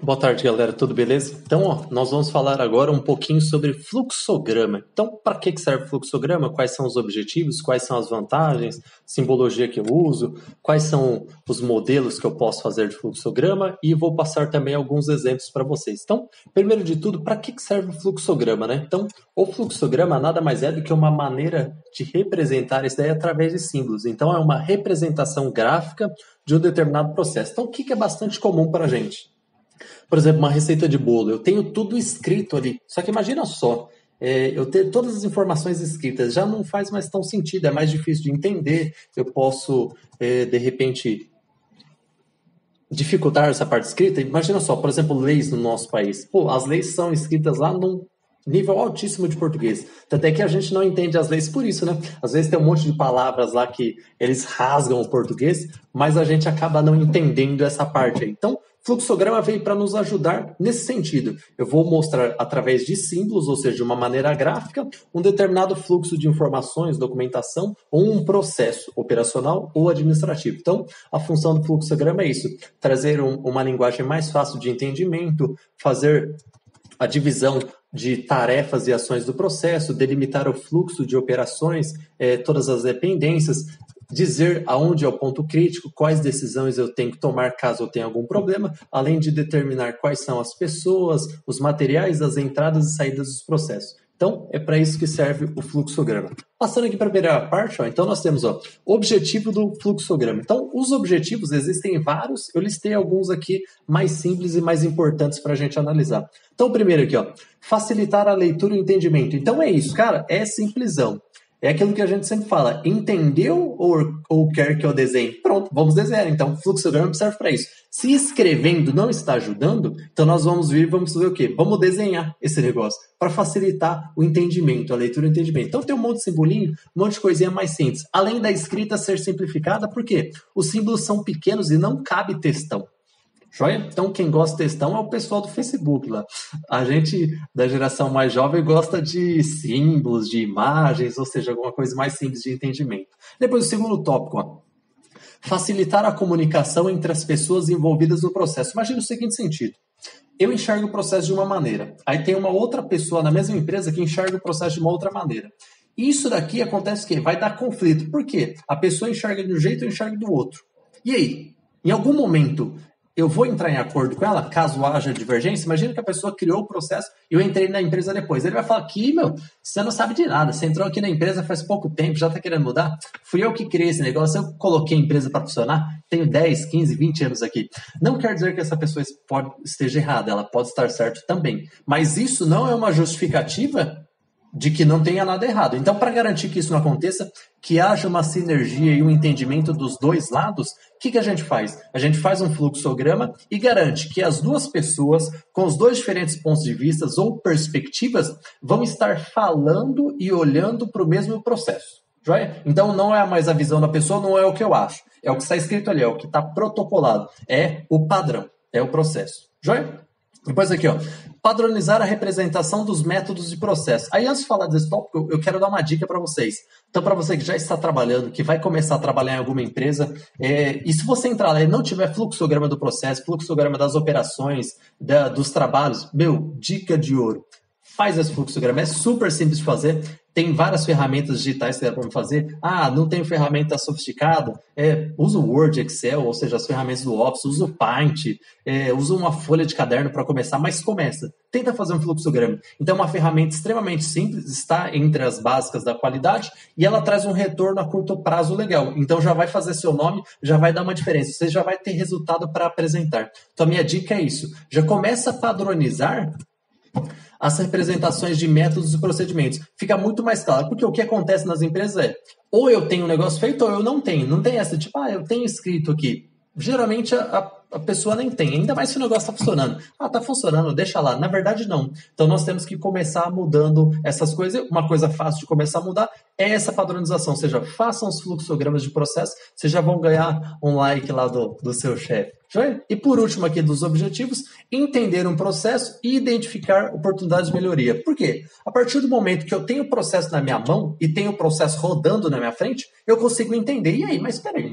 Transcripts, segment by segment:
Boa tarde, galera. Tudo beleza? Então, nós vamos falar agora um pouquinho sobre fluxograma. Então, para que serve fluxograma? Quais são os objetivos? Quais são as vantagens? Simbologia que eu uso? Quais são os modelos que eu posso fazer de fluxograma? E vou passar também alguns exemplos para vocês. Então, primeiro de tudo, para que serve o fluxograma, né? Então, o fluxograma nada mais é do que uma maneira de representar essa ideia através de símbolos. Então, é uma representação gráfica de um determinado processo. Então, o que é bastante comum para a gente? Por exemplo, uma receita de bolo, eu tenho tudo escrito ali. Só que imagina só, eu ter todas as informações escritas já não faz mais tão sentido, é mais difícil de entender. Eu posso, de repente, dificultar essa parte escrita. Imagina só, por exemplo, leis no nosso país. Pô, as leis são escritas lá num nível altíssimo de português. Tanto é que a gente não entende as leis por isso, né? Às vezes tem um monte de palavras lá que eles rasgam o português, mas a gente acaba não entendendo essa parte aí. Então, fluxograma veio para nos ajudar nesse sentido. Eu vou mostrar através de símbolos, ou seja, de uma maneira gráfica, um determinado fluxo de informações, documentação ou um processo operacional ou administrativo. Então, a função do fluxograma é isso, trazer uma linguagem mais fácil de entendimento, fazer a divisão de tarefas e ações do processo, delimitar o fluxo de operações, todas as dependências, dizer aonde é o ponto crítico, quais decisões eu tenho que tomar caso eu tenha algum problema, além de determinar quais são as pessoas, os materiais, as entradas e saídas dos processos. Então, é para isso que serve o fluxograma. Passando aqui para a primeira parte, então nós temos o objetivo do fluxograma. Então, os objetivos existem vários, eu listei alguns aqui mais simples e mais importantes para a gente analisar. Então, o primeiro aqui, facilitar a leitura e o entendimento. Então é isso, cara, é simplesão. É aquilo que a gente sempre fala, entendeu ou quer que eu desenhe? Pronto, vamos desenhar. Então, o fluxograma serve para isso. Se escrevendo não está ajudando, então nós vamos vir e vamos fazer o quê? Vamos desenhar esse negócio para facilitar o entendimento, a leitura e o entendimento. Então, tem um monte de simbolinho, um monte de coisinha mais simples. Além da escrita ser simplificada, por quê? Os símbolos são pequenos e não cabe textão. Joia? Então, quem gosta de textão é o pessoal do Facebook lá. A gente da geração mais jovem gosta de símbolos, de imagens, ou seja, alguma coisa mais simples de entendimento. Depois, o segundo tópico, facilitar a comunicação entre as pessoas envolvidas no processo. Imagina o seguinte sentido. Eu enxergo o processo de uma maneira. Aí tem uma outra pessoa na mesma empresa que enxerga o processo de uma outra maneira. Isso daqui acontece o quê? Vai dar conflito. Por quê? A pessoa enxerga de um jeito e eu enxergo do outro. E aí? Em algum momento eu vou entrar em acordo com ela, caso haja divergência? Imagina que a pessoa criou o processo e eu entrei na empresa depois. Ele vai falar aqui, você não sabe de nada. Você entrou aqui na empresa faz pouco tempo, já está querendo mudar? Fui eu que criei esse negócio, eu coloquei a empresa para funcionar. Tenho 10, 15, 20 anos aqui. Não quer dizer que essa pessoa esteja errada, ela pode estar certa também. Mas isso não é uma justificativa de que não tenha nada errado. Então, para garantir que isso não aconteça, que haja uma sinergia e um entendimento dos dois lados, o que a gente faz? A gente faz um fluxograma e garante que as duas pessoas, com os dois diferentes pontos de vista ou perspectivas, vão estar falando e olhando para o mesmo processo. Joia? Então, não é mais a visão da pessoa, não é o que eu acho. É o que está escrito ali, é o que está protocolado. É o padrão, é o processo. Joia? Depois aqui, padronizar a representação dos métodos de processo. Aí, antes de falar desse tópico, eu quero dar uma dica para vocês. Então, para você que já está trabalhando, que vai começar a trabalhar em alguma empresa, e se você entrar lá e não tiver fluxograma do processo, fluxograma das operações, dos trabalhos, dica de ouro. Faz esse fluxograma, é super simples de fazer. Tem várias ferramentas digitais que dá para fazer. Não tem ferramenta sofisticada? Usa o Word, Excel, ou seja, as ferramentas do Office, usa o Paint, usa uma folha de caderno para começar, mas começa. Tenta fazer um fluxograma. Então, é uma ferramenta extremamente simples, está entre as básicas da qualidade e ela traz um retorno a curto prazo legal. Então, já vai fazer seu nome, já vai dar uma diferença. Você já vai ter resultado para apresentar. Então, a minha dica é isso. Já começa a padronizar as representações de métodos e procedimentos. Fica muito mais claro, porque o que acontece nas empresas ou eu tenho um negócio feito ou eu não tenho. Não tem essa, eu tenho escrito aqui. Geralmente a pessoa nem tem, ainda mais se o negócio está funcionando. Está funcionando, deixa lá. Na verdade, não. Então, nós temos que começar mudando essas coisas. Uma coisa fácil de começar a mudar é essa padronização. Ou seja, façam os fluxogramas de processo, vocês já vão ganhar um like lá do seu chefe. E por último aqui dos objetivos, entender um processo e identificar oportunidades de melhoria. Por quê? A partir do momento que eu tenho o processo na minha mão e tenho o processo rodando na minha frente, eu consigo entender. E aí, mas espera aí,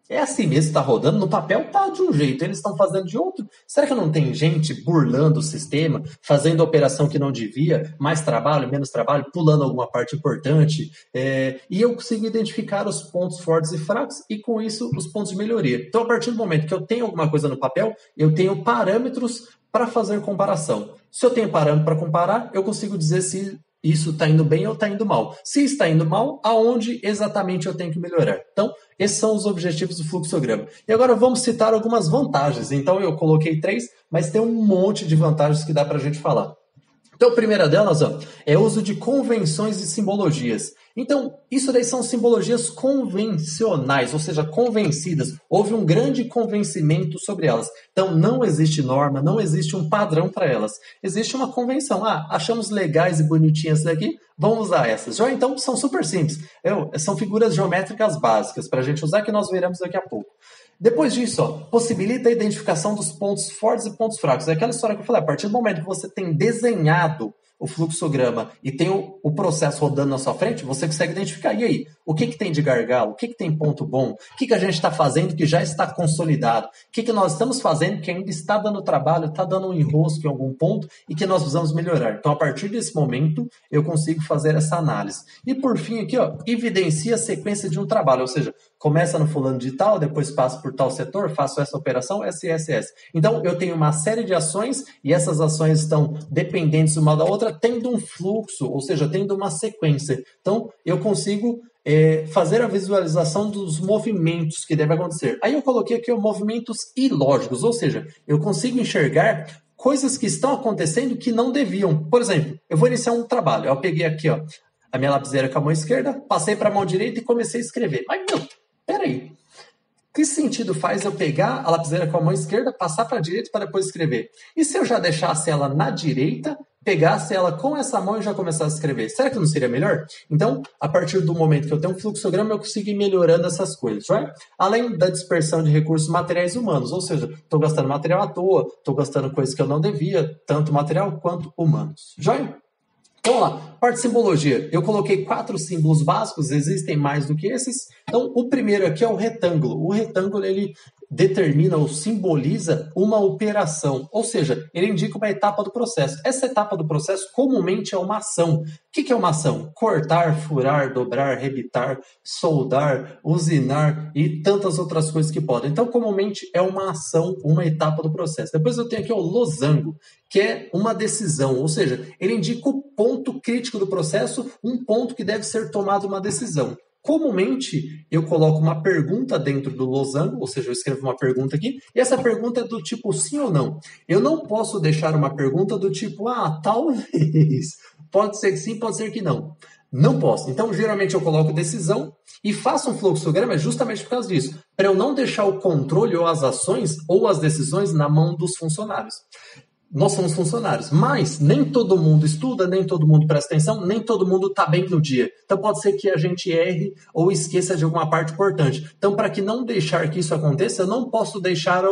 É assim mesmo, está rodando, no papel tá de um jeito, eles estão fazendo de outro. Será que não tem gente burlando o sistema, fazendo operação que não devia, mais trabalho, menos trabalho, pulando alguma parte importante? E eu consigo identificar os pontos fortes e fracos e, com isso, os pontos de melhoria. Então, a partir do momento que eu tenho alguma coisa no papel, eu tenho parâmetros para fazer comparação. Se eu tenho parâmetro para comparar, eu consigo dizer se isso está indo bem ou está indo mal. Se está indo mal, aonde exatamente eu tenho que melhorar? Então, esses são os objetivos do fluxograma. E agora vamos citar algumas vantagens. Então, eu coloquei 3, mas tem um monte de vantagens que dá para a gente falar. Então, a primeira delas é o uso de convenções e simbologias. Então, isso daí são simbologias convencionais, ou seja, convencidas. Houve um grande convencimento sobre elas. Então, não existe norma, não existe um padrão para elas. Existe uma convenção. Achamos legais e bonitinhas daqui, vamos usar essas. Já então, são super simples. São figuras geométricas básicas para a gente usar que nós veremos daqui a pouco. Depois disso, possibilita a identificação dos pontos fortes e pontos fracos. É aquela história que eu falei, a partir do momento que você tem desenhado o fluxograma e tem o processo rodando na sua frente, você consegue identificar. E aí, o que tem de gargalo? O que tem ponto bom? O que a gente está fazendo que já está consolidado? O que nós estamos fazendo que ainda está dando trabalho, está dando um enrosco em algum ponto e que nós precisamos melhorar? Então, a partir desse momento, eu consigo fazer essa análise. E por fim aqui, evidencia a sequência de um trabalho, ou seja, começa no fulano de tal, depois passo por tal setor, faço essa operação, essa. Então, eu tenho uma série de ações e essas ações estão dependentes uma da outra, tendo um fluxo, ou seja, tendo uma sequência. Então, eu consigo fazer a visualização dos movimentos que devem acontecer. Aí eu coloquei aqui movimentos ilógicos, ou seja, eu consigo enxergar coisas que estão acontecendo que não deviam. Por exemplo, eu vou iniciar um trabalho. Eu peguei aqui a minha lapiseira com a mão esquerda, passei para a mão direita e comecei a escrever. Mas, peraí. Que sentido faz eu pegar a lapiseira com a mão esquerda, passar para a direita para depois escrever? E se eu já deixasse ela na direita, pegasse ela com essa mão e já começasse a escrever? Será que não seria melhor? Então, a partir do momento que eu tenho um fluxograma, eu consigo ir melhorando essas coisas, right? Além da dispersão de recursos materiais humanos, ou seja, estou gastando material à toa, estou gastando coisas que eu não devia, tanto material quanto humanos. Joia? Então, lá, parte de simbologia. Eu coloquei 4 símbolos básicos, existem mais do que esses. Então, o primeiro aqui é o retângulo. O retângulo, ele determina ou simboliza uma operação, ou seja, ele indica uma etapa do processo. Essa etapa do processo comumente é uma ação. O que é uma ação? Cortar, furar, dobrar, rebitar, soldar, usinar e tantas outras coisas que podem. Então, comumente é uma ação, uma etapa do processo. Depois eu tenho aqui o losango, que é uma decisão, ou seja, ele indica o ponto crítico do processo, um ponto que deve ser tomado uma decisão. Comumente, eu coloco uma pergunta dentro do losango, ou seja, eu escrevo uma pergunta aqui, e essa pergunta é do tipo sim ou não. Eu não posso deixar uma pergunta do tipo, talvez. Pode ser que sim, pode ser que não. Não posso. Então, geralmente, eu coloco decisão e faço um fluxograma justamente por causa disso, para eu não deixar o controle ou as ações ou as decisões na mão dos funcionários. Nós somos funcionários, mas nem todo mundo estuda, nem todo mundo presta atenção, nem todo mundo está bem no dia. Então pode ser que a gente erre ou esqueça de alguma parte importante. Então, para que não deixar que isso aconteça, eu não posso deixar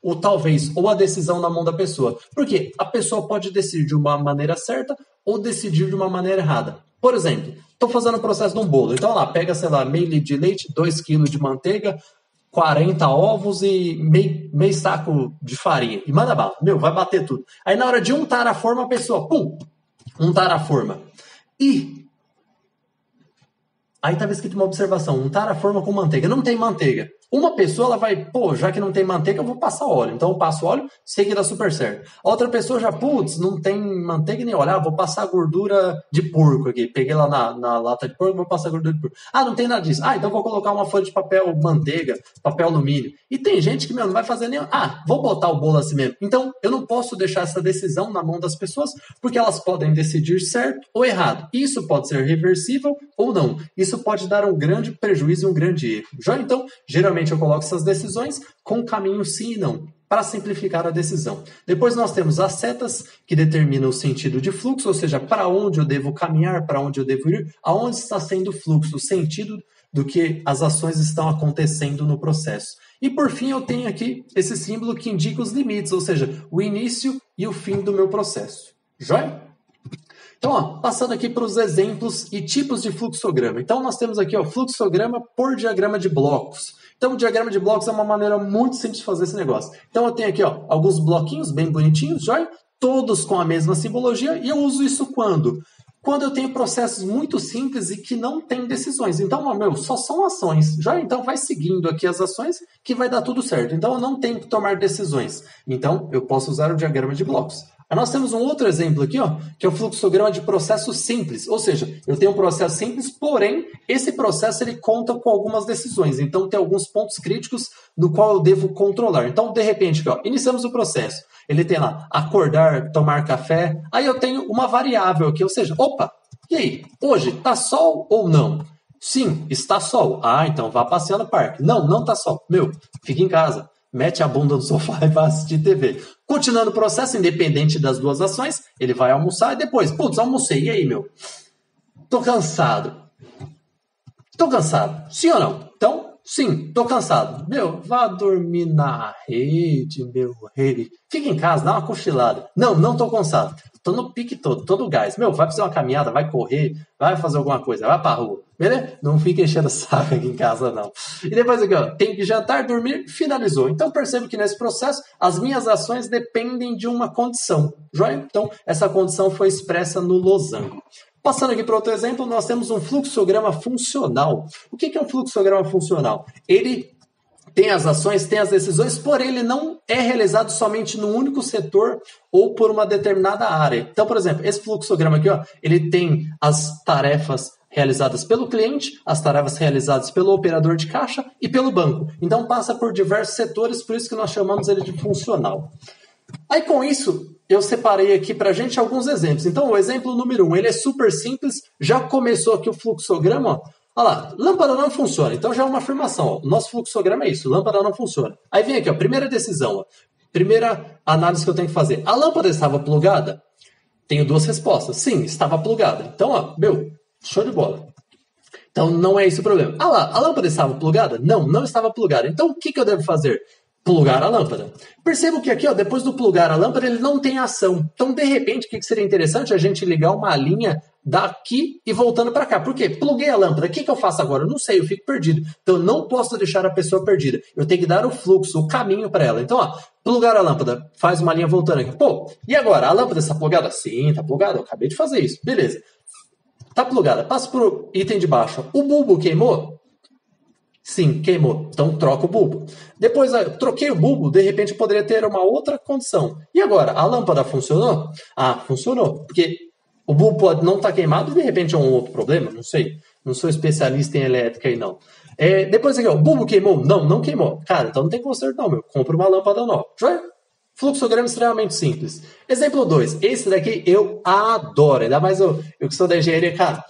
o talvez ou a decisão na mão da pessoa. Porque a pessoa pode decidir de uma maneira certa ou decidir de uma maneira errada. Por exemplo, estou fazendo o processo de um bolo. Então lá, pega, sei lá, meio litro de leite, 2 kg de manteiga, 40 ovos e meio saco de farinha. E manda bala. Vai bater tudo. Aí na hora de untar a forma, a pessoa, untar a forma. Aí estava escrito uma observação, untar a forma com manteiga. Não tem manteiga. Uma pessoa, ela vai, já que não tem manteiga, eu vou passar óleo. Então eu passo óleo, sei que dá super certo. A outra pessoa já, não tem manteiga nem óleo. Vou passar gordura de porco aqui. Peguei lá na lata de porco, vou passar gordura de porco. Não tem nada disso. Então vou colocar uma folha de papel manteiga, papel alumínio. E tem gente que, não vai fazer nem... vou botar o bolo assim mesmo. Então, eu não posso deixar essa decisão na mão das pessoas, porque elas podem decidir certo ou errado. Isso pode ser reversível ou não. Isso pode dar um grande prejuízo e um grande erro. Já então, geralmente eu coloco essas decisões com caminho sim e não, para simplificar a decisão. Depois nós temos as setas, que determinam o sentido de fluxo, ou seja, para onde eu devo caminhar, para onde eu devo ir, aonde está sendo o fluxo, o sentido do que as ações estão acontecendo no processo. E por fim eu tenho aqui esse símbolo que indica os limites, ou seja, o início e o fim do meu processo. Joia? Então, passando aqui para os exemplos e tipos de fluxograma. Então, nós temos aqui o fluxograma por diagrama de blocos. Então, o diagrama de blocos é uma maneira muito simples de fazer esse negócio. Então, eu tenho aqui alguns bloquinhos bem bonitinhos, joia? Todos com a mesma simbologia, e eu uso isso quando? Quando eu tenho processos muito simples e que não tem decisões. Então, só são ações. Já então vai seguindo aqui as ações que vai dar tudo certo. Então, eu não tenho que tomar decisões. Então, eu posso usar o diagrama de blocos. Aí nós temos um outro exemplo aqui, que é o fluxograma de processo simples. Ou seja, eu tenho um processo simples, porém, esse processo ele conta com algumas decisões. Então, tem alguns pontos críticos no qual eu devo controlar. Então, de repente, iniciamos o processo. Ele tem lá, acordar, tomar café. Aí eu tenho uma variável aqui, ou seja, e aí? Hoje, tá sol ou não? Sim, está sol. Ah, então vá passear no parque. Não, não tá sol. Fica em casa. Mete a bunda no sofá e vai assistir TV. Continuando o processo, independente das duas ações, ele vai almoçar e depois, almocei. E aí, Tô cansado. Tô cansado. Sim ou não? Então, sim, tô cansado. Vá dormir na rede, meu rei. Fica em casa, dá uma cochilada. Não, não tô cansado. Tô no pique todo no gás. Vai fazer uma caminhada, vai correr, vai fazer alguma coisa, vai pra rua. Beleza? Não fica enchendo o saco aqui em casa, não. E depois aqui, tem que jantar, dormir, finalizou. Então, percebo que nesse processo, as minhas ações dependem de uma condição. Joia? Então, essa condição foi expressa no losango. Passando aqui para outro exemplo, nós temos um fluxograma funcional. O que é um fluxograma funcional? Ele tem as ações, tem as decisões, porém ele não é realizado somente num único setor ou por uma determinada área. Então, por exemplo, esse fluxograma aqui, ele tem as tarefas realizadas pelo cliente, as tarefas realizadas pelo operador de caixa e pelo banco. Então, passa por diversos setores, por isso que nós chamamos ele de funcional. Aí, com isso, eu separei aqui para a gente alguns exemplos. Então, o exemplo número 1, ele é super simples, já começou aqui o fluxograma, olha lá, lâmpada não funciona. Então, já é uma afirmação. Nosso fluxograma é isso, lâmpada não funciona. Aí vem aqui, primeira decisão, primeira análise que eu tenho que fazer. A lâmpada estava plugada? Tenho duas respostas. Sim, estava plugada. Então, show de bola. Então, não é esse o problema. Ah lá, a lâmpada estava plugada? Não, não estava plugada. Então, o que eu devo fazer? Plugar a lâmpada. Percebo que aqui, depois do plugar a lâmpada, ele não tem ação. Então, de repente, o que seria interessante? A gente ligar uma linha daqui e voltando para cá. Por quê? Pluguei a lâmpada. O que eu faço agora? Eu não sei, eu fico perdido. Então, eu não posso deixar a pessoa perdida. Eu tenho que dar o fluxo, o caminho para ela. Então, plugar a lâmpada. Faz uma linha voltando aqui. E agora? A lâmpada está plugada? Sim, está plugada. Eu acabei de fazer isso. Beleza. Está plugada. Passa para o item de baixo. O bulbo queimou? Sim, queimou. Então, troca o bulbo. Depois, troquei o bulbo, de repente eu poderia ter uma outra condição. E agora, a lâmpada funcionou? Ah, funcionou. Porque o bulbo pode não estar queimado e de repente é um outro problema, não sei. Não sou especialista em elétrica aí, não. Depois aqui, o bulbo queimou? Não, não queimou. Cara, então não tem conserto não, Compre uma lâmpada nova. Joia? Fluxograma extremamente simples. Exemplo 2. Esse daqui eu adoro. Ainda mais eu que sou da engenharia, cara.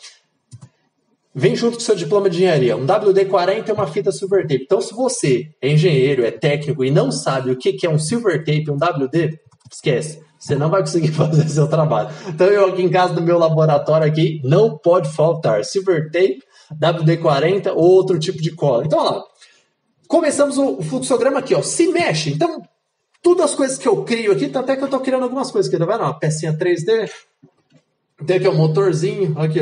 Vem junto com o seu diploma de engenharia. Um WD-40 e uma fita silver tape. Então, se você é engenheiro, é técnico e não sabe o que é um silver tape e um WD, esquece. Você não vai conseguir fazer seu trabalho. Então, eu aqui em casa, no meu laboratório aqui, não pode faltar silver tape, WD-40 ou outro tipo de cola. Então, olha lá. Começamos o fluxograma aqui, se mexe. Então, todas as coisas que eu crio aqui, até que eu estou criando algumas coisas aqui, tá vendo? Uma pecinha 3D. Tem aqui, motorzinho, aqui,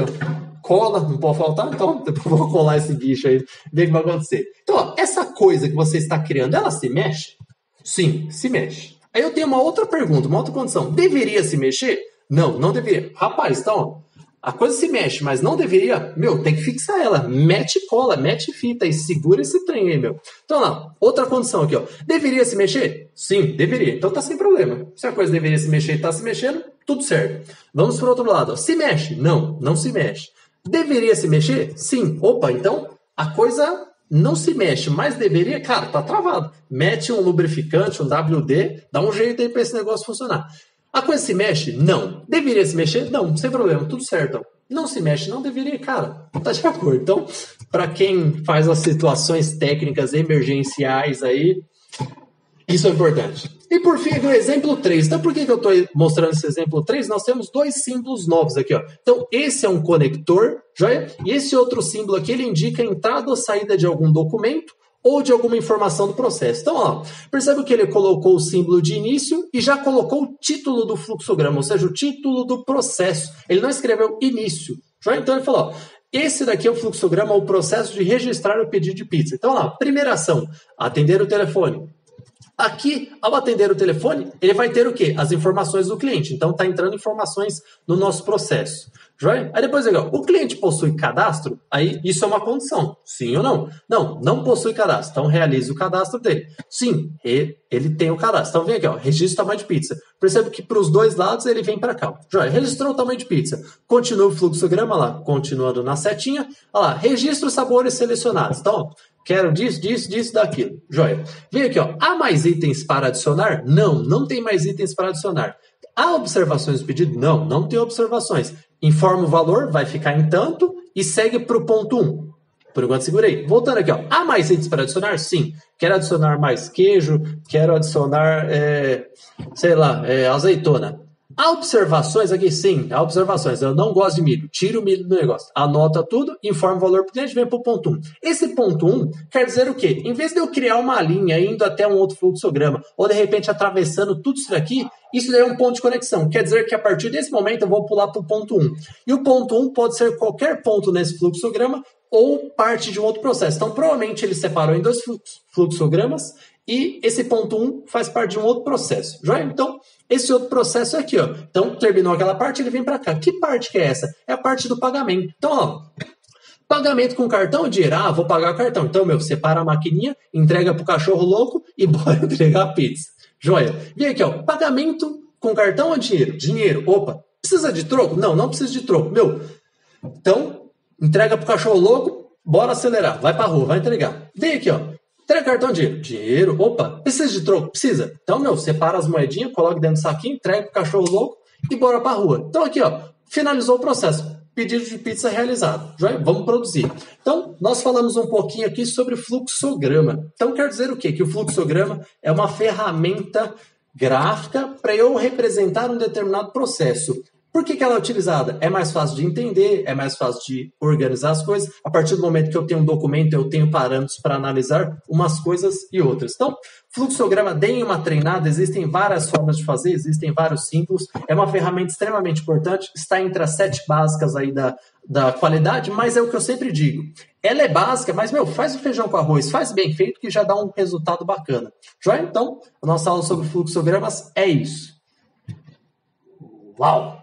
cola, não pode faltar, então depois eu vou colar esse bicho aí, ver o que vai acontecer. Então, essa coisa que você está criando, ela se mexe? Sim, se mexe. Aí eu tenho uma outra pergunta, uma outra condição. Deveria se mexer? Não, não deveria. Rapaz, então, a coisa se mexe, mas não deveria, tem que fixar ela. Mete cola, mete fita e segura esse trem aí, Então, lá, outra condição aqui, Deveria se mexer? Sim, deveria. Então tá sem problema. Se a coisa deveria se mexer e tá se mexendo, tudo certo. Vamos para o outro lado. Se mexe? Não, não se mexe. Deveria se mexer? Sim. Opa, então a coisa não se mexe, mas deveria, cara, tá travado. Mete um lubrificante, um WD, dá um jeito aí para esse negócio funcionar. A coisa se mexe? Não. Deveria se mexer? Não, sem problema, tudo certo. Não se mexe, não deveria, cara. Tá de acordo. Então, para quem faz as situações técnicas emergenciais aí, isso é importante. E por fim, aqui o exemplo 3. Então, por que eu estou mostrando esse exemplo 3? Nós temos dois símbolos novos aqui. Então, esse é um conector, joia? E esse outro símbolo aqui, ele indica a entrada ou saída de algum documento ou de alguma informação do processo. Então, percebe que ele colocou o símbolo de início e já colocou o título do fluxograma, ou seja, o título do processo. Ele não escreveu início. Joia? Então, ele falou, Esse daqui é o fluxograma, o processo de registrar o pedido de pizza. Então, lá, primeira ação, atender o telefone. Aqui, ao atender o telefone, ele vai ter o quê? As informações do cliente. Então, está entrando informações no nosso processo. Joia? Aí depois, legal, o cliente possui cadastro? Aí, isso é uma condição. Sim ou não? Não, não possui cadastro. Então, realize o cadastro dele. Sim, ele tem o cadastro. Então, vem aqui, ó, registra o tamanho de pizza. Percebe que para os dois lados ele vem para cá. Joia, registrou o tamanho de pizza. Continua o fluxograma lá, continuando na setinha. Olha lá, registra os sabores selecionados. Então, ó, quero disso, daquilo. Joia. Vem aqui, ó. Há mais itens para adicionar? Não, não tem mais itens para adicionar. Há observações do pedido? Não, não tem observações. Informa o valor, vai ficar em tanto e segue para o ponto 1. Por enquanto, segurei. Voltando aqui, ó. Há mais itens para adicionar? Sim. Quero adicionar mais queijo, quero adicionar, azeitona. Há observações aqui? Sim, há observações. Eu não gosto de milho. Tira o milho do negócio. Anota tudo, informa o valor para o cliente, vem para o ponto 1. Esse ponto 1 quer dizer o quê? Em vez de eu criar uma linha indo até um outro fluxograma, ou de repente atravessando tudo isso daqui, isso daí é um ponto de conexão. Quer dizer que a partir desse momento eu vou pular para o ponto 1. E o ponto 1 pode ser qualquer ponto nesse fluxograma ou parte de um outro processo. Então, provavelmente ele separou em 2 fluxogramas e esse ponto 1 faz parte de um outro processo. Joia? Então, esse outro processo é aqui, ó. Então, terminou aquela parte, ele vem para cá. Que parte que é essa? É a parte do pagamento. Então, ó, pagamento com cartão ou dinheiro? Ah, vou pagar o cartão. Então, separa a maquininha, entrega pro cachorro louco e bora entregar a pizza. Joia? Vem aqui, ó. Pagamento com cartão ou dinheiro? Dinheiro. Opa, precisa de troco? Não, não precisa de troco. Então, entrega pro cachorro louco, bora acelerar. Vai pra rua, vai entregar. Vem aqui, ó. Entrega cartão ou dinheiro? Dinheiro. Opa, precisa de troco? Precisa. Então, separa as moedinhas, coloca dentro do saquinho, entrega pro cachorro louco e bora pra rua. Então, aqui, ó, finalizou o processo. Pedido de pizza realizado. Joia? Vamos produzir. Então, nós falamos um pouquinho aqui sobre fluxograma. Então, quer dizer o quê? Que o fluxograma é uma ferramenta gráfica para eu representar um determinado processo. Por que ela é utilizada? É mais fácil de entender, é mais fácil de organizar as coisas. A partir do momento que eu tenho um documento, eu tenho parâmetros para analisar umas coisas e outras. Então, fluxograma, deem uma treinada, existem várias formas de fazer, existem vários símbolos. É uma ferramenta extremamente importante, está entre as 7 básicas aí da qualidade, mas é o que eu sempre digo. Ela é básica, mas, faz o feijão com arroz, faz bem feito que já dá um resultado bacana. Joia? Então, a nossa aula sobre fluxogramas é isso. Uau!